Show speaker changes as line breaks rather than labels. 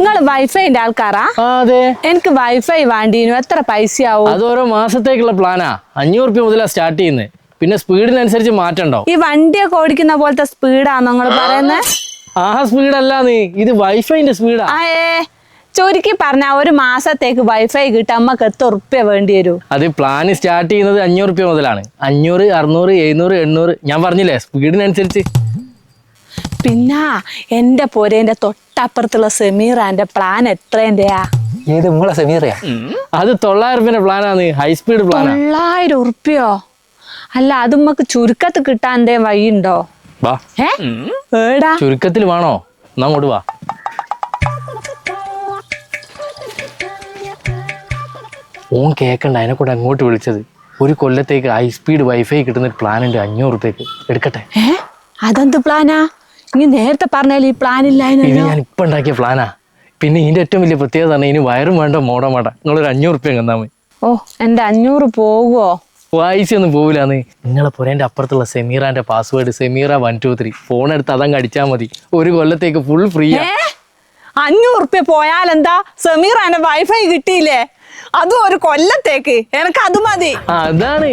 നിങ്ങള് വൈഫൈന്റെ ആൾക്കാരാ?
അതെ.
എനിക്ക് വൈഫൈ വേണ്ടീനു. എത്ര പൈസയാവും?
അത് ഓരോ മാസത്തേക്കുള്ള പ്ലാനാ. 500 രൂപ മുതലാ സ്റ്റാർട്ട് ചെയ്യുന്നത്. പിന്നെ സ്പീഡിനനുസരിച്ച് മാറ്റണ്ടോ.
ഈ വണ്ടിയൊക്കെ ഓടിക്കുന്ന പോലത്തെ സ്പീഡാണോ നിങ്ങള് പറയുന്നത്?
ആ സ്പീഡല്ലാന്ന്, ഇത് വൈഫൈന്റെ സ്പീഡാ.
ചുരുക്കി പറഞ്ഞ ഒരു മാസത്തേക്ക് വൈഫൈ കിട്ടാൻ നമ്മക്ക് എത്ര ഉറുപ്പ്യ വേണ്ടി വരും?
അത് പ്ലാൻ സ്റ്റാർട്ട് ചെയ്യുന്നത് 500 രൂപ മുതലാണ്. 500, 600, 700, 800. ഞാൻ പറഞ്ഞില്ലേ സ്പീഡിനനുസരിച്ച്.
പിന്നെ എന്റെ പോരേന്റെ തൊട്ടപ്പുറത്തുള്ള സെമീറാന്റെ പ്ലാൻ എത്രേന്റെയാ?
ഏത് നിങ്ങളെ സെമീറയാ?
അത് 900 രൂപന്റെ പ്ലാനാണ്, ഹൈ സ്പീഡ് പ്ലാനാ.
900 ഉറുപ്പ്യോ? അല്ല അത് നമുക്ക് ചുരുക്കത്ത് കിട്ടാൻ എന്തേ വഴിയുണ്ടോ?
വാ,
ഏടാ
ചുരുക്കത്തിൽ വേണോ? എന്നാ അങ്ങോട്ട് വാ. ഓൻ കേക്കണ്ട, അതിനെ കൂടെ അങ്ങോട്ട് വിളിച്ചത്. ഒരു കൊല്ലത്തേക്ക് ഹൈ സ്പീഡ് വൈഫൈ കിട്ടുന്ന ഒരു പ്ലാൻ ഉണ്ട് 500 രൂപയ്ക്ക്. എടുക്കട്ടെ?
അതെന്ത് പ്ലാനാ? ഇനി നേരത്തെ പറഞ്ഞാൽ ഈ പ്ലാൻ
ഇത്
ഇല്ലായിരുന്നു.
ഞാൻ ഇപ്പൊ ഉണ്ടാക്കിയ പ്ലാനാ. പിന്നെ ഇതിന്റെ ഏറ്റവും വലിയ പ്രത്യേകത ആണ് ഇനി വയറും വേണ്ട മോടം വേണ്ട. നിങ്ങളൊരു 500 രൂപ തന്നാ മതി.
ഓ, എന്റെ 500 പോകുവോ?
വായിച്ച ഒന്നും പോവില്ലാന്ന്. നിങ്ങളെ പുരേന്റെ അപ്പുറത്തുള്ള സെമീറാന്റെ പാസ്വേഡ് സെമീറ 123. ഫോൺ എടുത്ത് അതങ്ങ് അടിച്ചാൽ മതി. ഒരു കൊല്ലത്തേക്ക് ഫുൾ ഫ്രീ.
500 ഉറുപ്പ്യ പോയാലെന്താ? സെമീറാന്റെ വൈഫൈ കിട്ടിയില്ലേ? അതും ഒരു കൊല്ലത്തേക്ക്. എനക്ക് അത് മതി.
അതാണ്